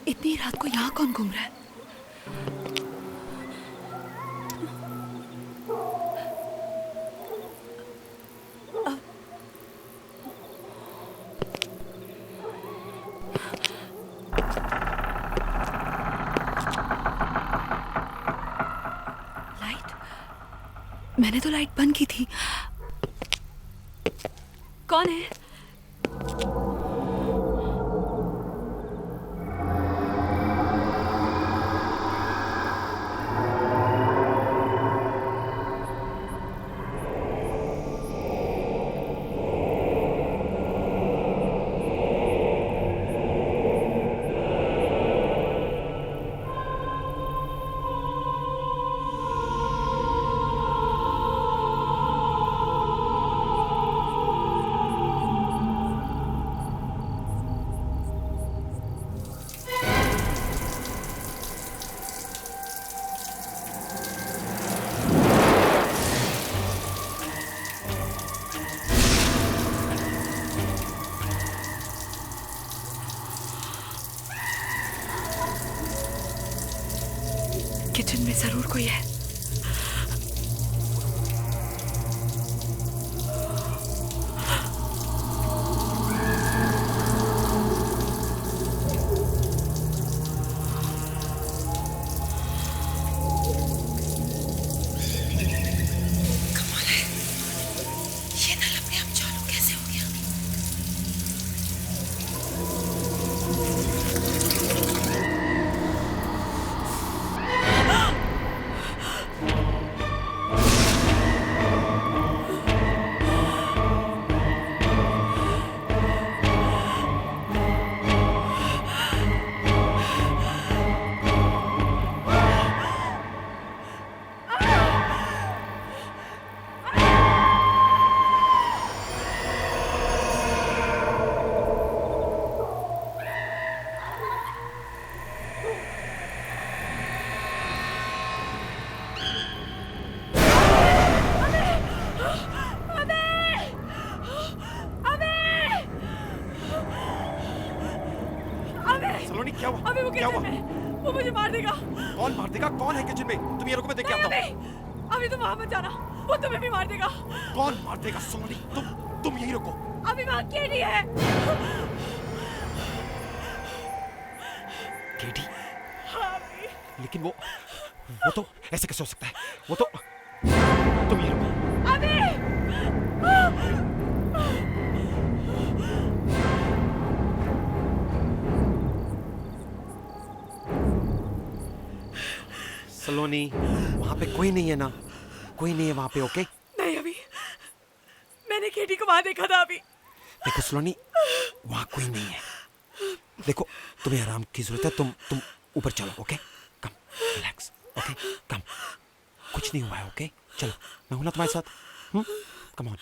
इतनी रात को यहाँ कौन घूम रहा है? लाइट? मैंने तो लाइट बंद की थी। कौन है? किचन में जरूर कोई है। कमाल है, ये नल अपने आप चालू कैसे हो गया? सलोनी क्या हुआ? अभी वो क्या किचन हुआ? में, वो मुझे मार देगा। कौन मार देगा? कौन है किचन में? तुम ये रुको, मैं देख के आता हूँ। अभी तुम वहां मत जाना, वो तुम्हें भी मार देगा। कौन मार देगा? सलोनी तुम यही रुको। अभी वहां केडी है। केडी? हाँ अभी। लेकिन वो तो ऐसे कैसे हो सकता है? वो तो तुम यही रुको। अभी सलोनी, वहां पे कोई नहीं है ना? कोई नहीं है वहां पे? ओके नहीं, अभी मैंने केडी को वहां देखा था। अभी देखो सलोनी, वहां कोई नहीं है। देखो, तुम्हें आराम की जरूरत है। तुम ऊपर चलो। ओके, कम, रिलैक्स। ओके, कम, कुछ नहीं हुआ है। ओके, चलो, मैं हूं ना तुम्हारे साथ। Come on.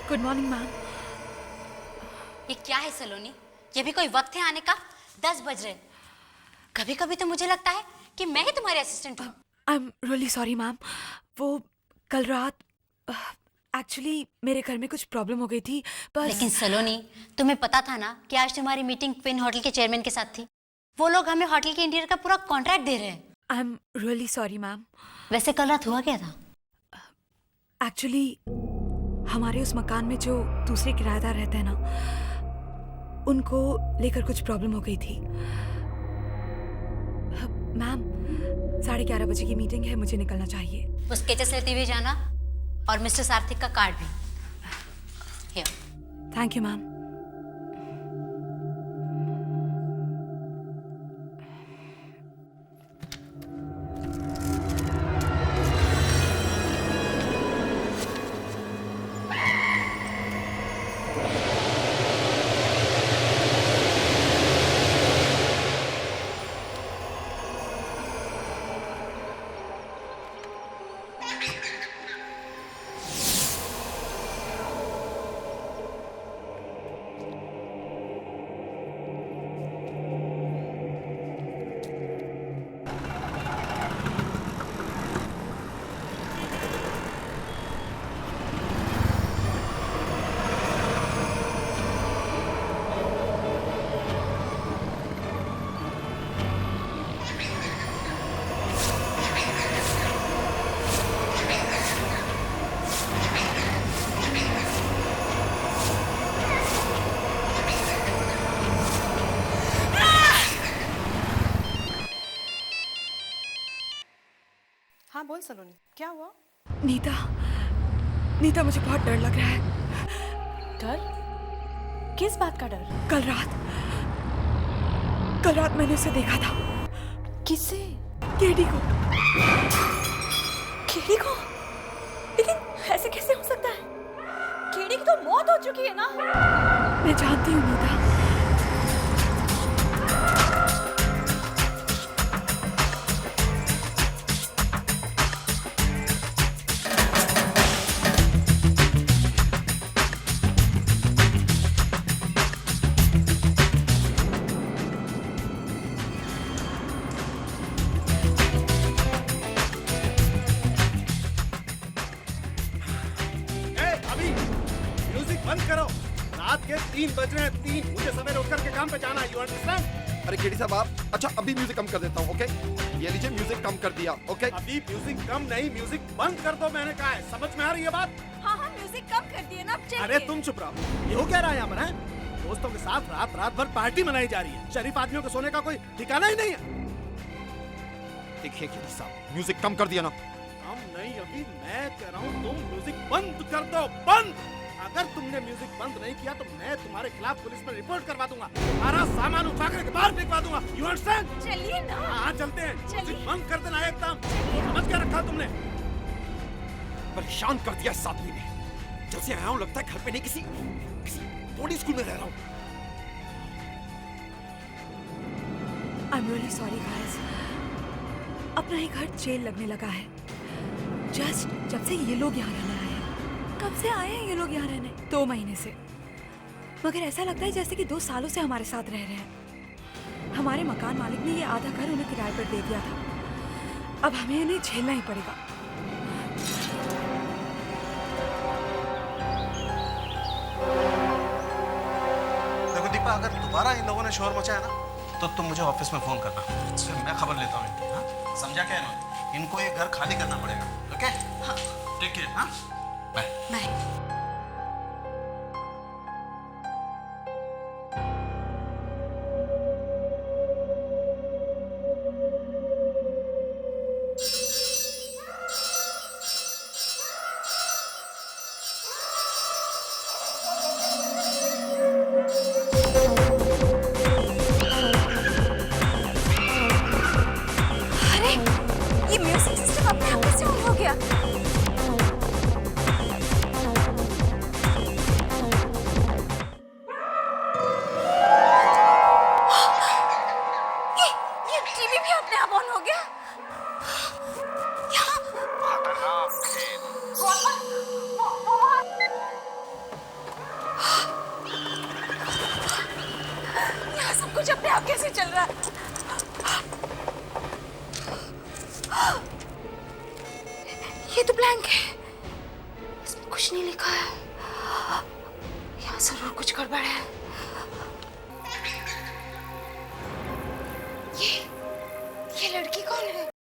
Good morning ma'am. ये क्या है सलोनी? ये भी कोई वक्त है आने का? 10 बज रहे। कभी कभी तो मुझे लगता है कि मैं ही तुम्हारी असिस्टेंट हूँ। I am really sorry ma'am. वो कल रात एक्चुअली मेरे घर में कुछ प्रॉब्लम हो गई थी, बस। लेकिन सलोनी, तुम्हें पता था ना कि आज तुम्हारी मीटिंग क्वीन होटल के चेयरमैन के साथ थी। वो लोग हमें होटल के इंटीरियर का पूरा कॉन्ट्रैक्ट दे रहे हैं। I am really sorry ma'am. वैसे कल रात हुआ क्या था? एक्चुअली हमारे उस मकान में जो दूसरे किराएदार रहते हैं ना, उनको लेकर कुछ प्रॉब्लम हो गई थी। मैम, 11:30 बजे की मीटिंग है, मुझे निकलना चाहिए। वो स्केचेस लेते हुए जाना, और मिस्टर सार्थिक का कार्ड भी। Here. Thank you ma'am. बोल सलोनी, क्या हुआ? नीता, नीता मुझे बहुत डर लग रहा है। डर? किस बात का डर? कल रात मैंने उसे देखा था। किससे? केडी को। केडी को? लेकिन ऐसे कैसे हो सकता है? केडी की तो मौत हो चुकी है ना? मैं जानती हूँ नीता। बंद करो। रात के 3 बज रहे हैं। 3 मुझे सवेरे उठ करके काम पे जाना है। You understand? अरे केडी साहब आप, अच्छा अभी म्यूजिक कम कर देता हूँ, ओके? ये लीजिए म्यूजिक कम कर दिया, ओके? अभी म्यूजिक कम नहीं, म्यूजिक बंद कर दो मैंने कहा है। समझ में आ रही है बात? हाँ हाँ म्यूजिक कम कर दिए ना, अब चलिए। अरे तुम चुप रहो। ये हो क्या रहा है यहाँ पर है? दोस्तों के साथ रात भर पार्टी मनाई जा रही है। शरीफ आदमियों के सोने का कोई ठिकाना ही नहीं है। देखिए केडी साहब म्यूजिक कम कर दिया ना। हम नहीं, अभी मैं कह रहा हूँ तुम म्यूजिक बंद कर दो, बंद। अगर तुमने म्यूजिक बंद नहीं किया तो मैं तुम्हारे खिलाफ पुलिस में रिपोर्ट करवा दूंगा। तुम्हारा सामान उठा करके बाहर फेंकवा दूंगा। You understand? चलिए ना। हाँ चलते हैं। चलिए। म्यूजिक बंद कर देना एकदम। समझ क्या रखा तुमने? परेशान कर दिया इस आदमी ने। जब से आया हूँ लगता है घर पे नहीं, किसी बोर्डिंग स्कूल में रह रहा हूँ। I'm really sorry guys. अपना ही घर जेल लगने लगा है। जस्ट जब से ये लोग यहाँ रहने आए हैं। कब से आए हैं ये लोग यहाँ रहने? 2 महीने से। मगर ऐसा लगता है जैसे कि 2 सालों से हमारे साथ रह रहे हैं। हमारे मकान मालिक ने ये आधा घर उन्हें किराए पर दे दिया था। अब हमें इन्हें झेलना ही पड़ेगा। देखो दीपा, अगर दोबारा इन लोगों ने शोर मचाया ना तो तुम मुझे ऑफिस में फोन करना, फिर मैं खबर लेता हूँ इनकी। हाँ समझा क्या इन्होंने? इनको ये घर खाली करना पड़ेगा, ओके? हाँ टेक केयर। हाँ बाय बाय। अरे ये म्यूजिक सिस्टम अपने आप कैसे ऑन हो गया? ये टीवी भी अपने आप ऑन हो गया? यहाँ सब कुछ अपने आप कैसे चल रहा है? ये तो ब्लैंक है, इसमें कुछ नहीं लिखा है। यहाँ जरूर कुछ गड़बड़ है। ये लड़की कौन है?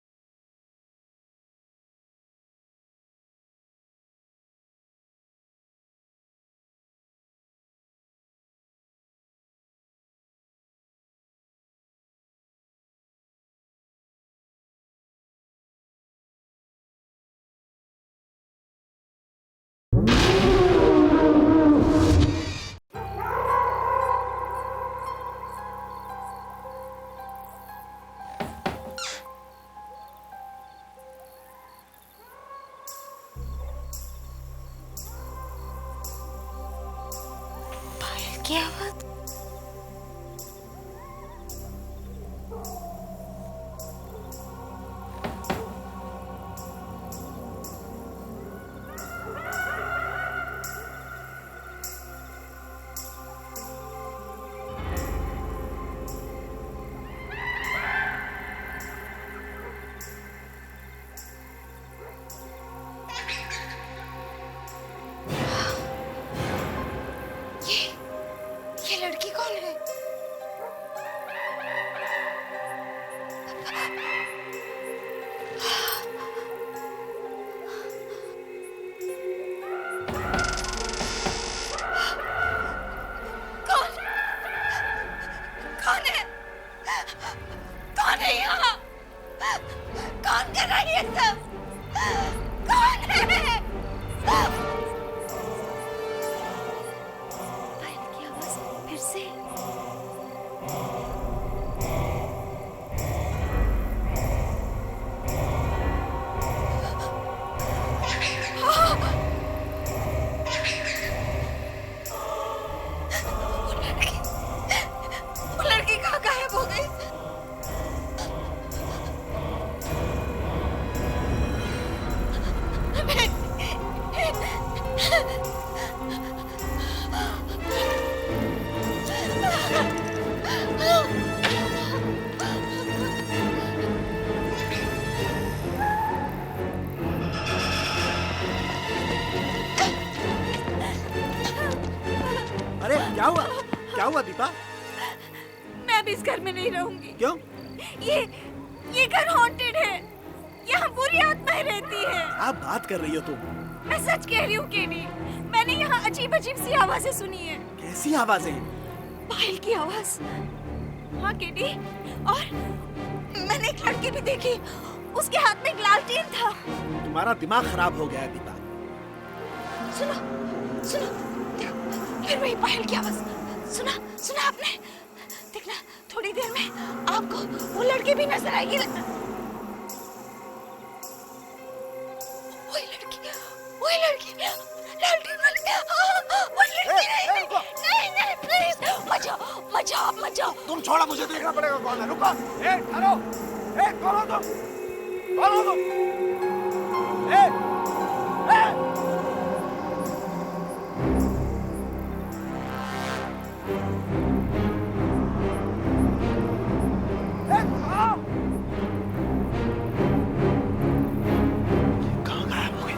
पायल की आवाज? से? वो लड़की कहाँ गायब हो गई? अरे क्या हुआ दीपा? मैं अब इस घर में नहीं रहूंगी। क्यों? ये घर हॉन्टेड है। यहाँ बुरी आत्माएं रहती है। क्या बात कर रही हो तुम? मैं सच कह रही हूँ केडी। मैंने यहाँ अजीब अजीब सी आवाजें सुनी है। कैसी आवाजें? पायल की आवाज। हाँ केडी, और मैंने एक लड़की भी देखी। उसके हाथ में एक लालटेन था। तुम्हारा दिमाग खराब हो गया है दीपा। सुनो सुनो, फिर वही पायल की आवाज। सुना सुना आपने? देखना थोड़ी देर में आपको वो लड़की भी नजर आएगी। वही लड़की लालटेन वाली। वो लड़की नहीं प्लीज मत जाओ। तुम छोड़ा, मुझे देखना पड़ेगा कौन है। रुको, ठहरो। कौन हो तुम? कौन हो तुम? कहाँ गायब हो गई?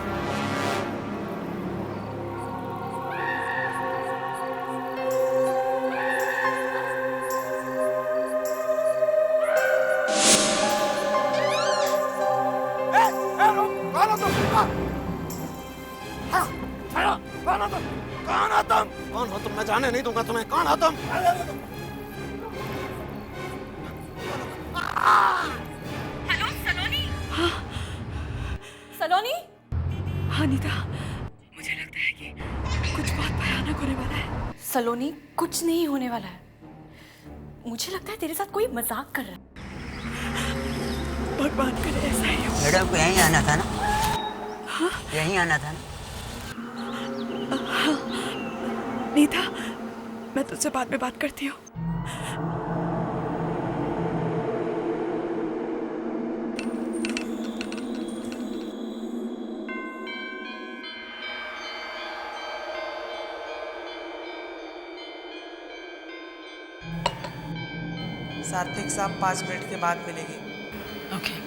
कौन हो तुम? मैं जाने नहीं दूंगा तुम्हें। कौन हो तुम? हेलो सलोनी। सलोनी। हाँ नीता, मुझे लगता है कि कुछ बहुत भयानक होने वाला है। सलोनी, कुछ नहीं होने वाला है। मुझे लगता है तेरे साथ कोई मजाक कर रहा है। भगवान करे ऐसा ही हो। मैडम को यहीं आना था ना? यहीं आना था ना? नीता, मैं तुझसे बाद में बात करती हूँ। सात्विक साहब 5 मिनट के बाद मिलेगी। ओके।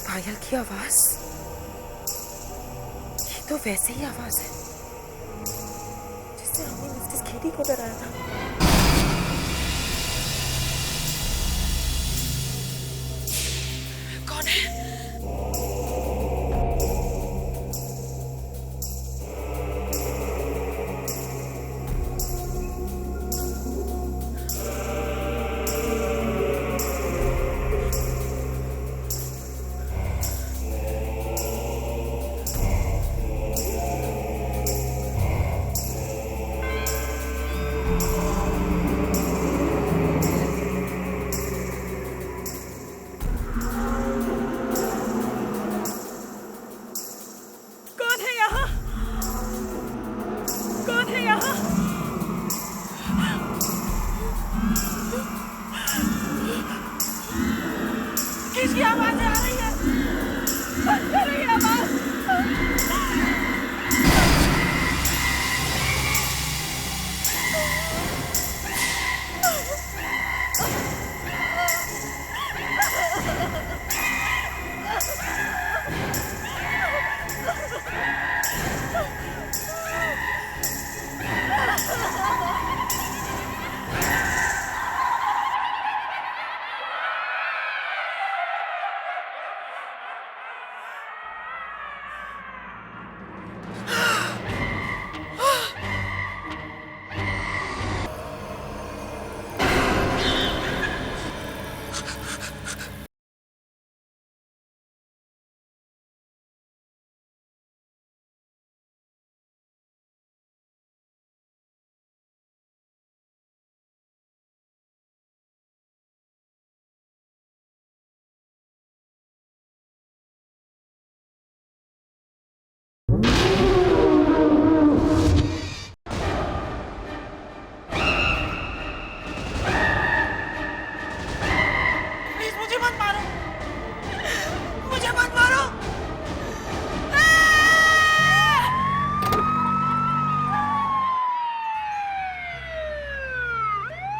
पायल की आवाज। ये तो वैसे ही आवाज है जिससे हमने मिसेस केडी को डराया था। कौन है?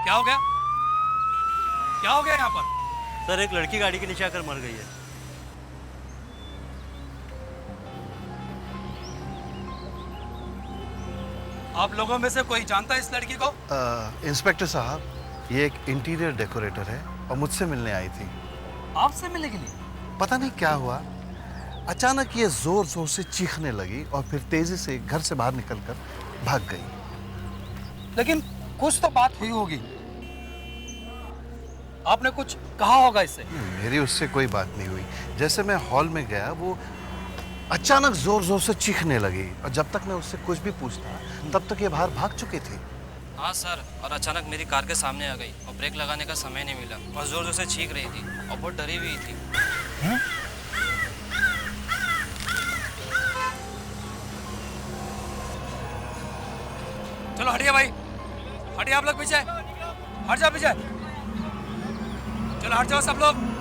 क्या हो गया? क्या हो गया यहाँ पर? सर एक लड़की गाड़ी के नीचे आकर मर गई है। आप लोगों में से कोई जानता है इस लड़की को? इंस्पेक्टर साहब, ये एक इंटीरियर डेकोरेटर है और मुझसे मिलने आई थी। आपसे मिलने के लिए? पता नहीं क्या हुआ, अचानक ये जोर जोर से चीखने लगी और फिर तेजी से घर से बाहर निकलकर भाग गई। लेकिन कुछ तो बात हुई होगी, आपने कुछ कहा होगा इससे। मेरी उससे कोई बात नहीं हुई। जैसे मैं हॉल में गया, वो अचानक जोर जोर से चीखने लगी और जब तक मैं उससे कुछ भी पूछता तब तक ये बाहर भाग चुकी थी। हाँ सर, और अचानक मेरी कार के सामने आ गई और ब्रेक लगाने का समय नहीं मिला और जोर जोर से चीख रही थी और बहुत डरी हुई थी। चलो हटिए भाई, हटिए आप लोग पीछे, हट जाओ पीछे, चलो हट जाओ सब लोग।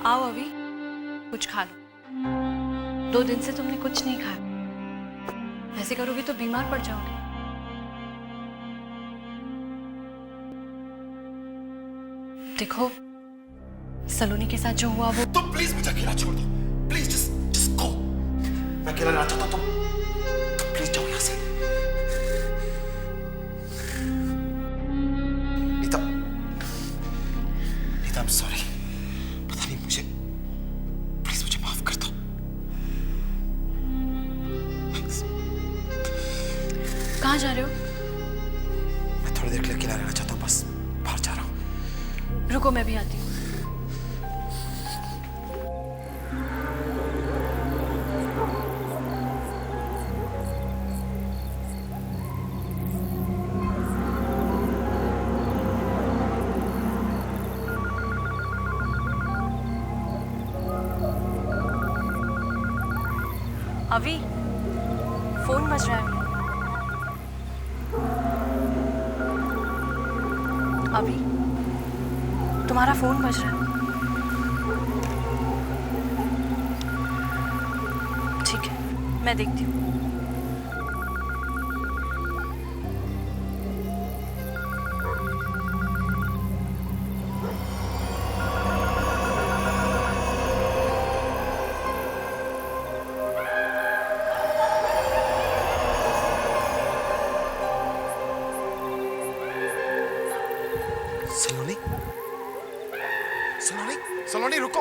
आओ अभी, कुछ खा लो। 2 दिन से तुमने कुछ नहीं खाया। ऐसे करोगे तो बीमार पड़ जाओगे। देखो, सलोनी के साथ जो हुआ वो। तुम प्लीज मुझे अकेला छोड़ दो, प्लीज जस्ट गो। मैं अकेला रहना चाहता हूँ, तुम प्लीज जाओ यहाँ से। Nita, Nita, I'm sorry। पता नहीं मुझे, प्लीज मुझे माफ कर दो। कहाँ जा रहे हो? मैं थोड़ी देर के लिए अकेला रहना चाहता हूँ, बस बाहर जा रहा हूँ। रुको, मैं भी आती हूँ। अभी फोन बज रहा है। अभी तुम्हारा फोन बज रहा है। ठीक है, मैं देखती हूँ। सलोनी, सलोनी, सलोनी रुको।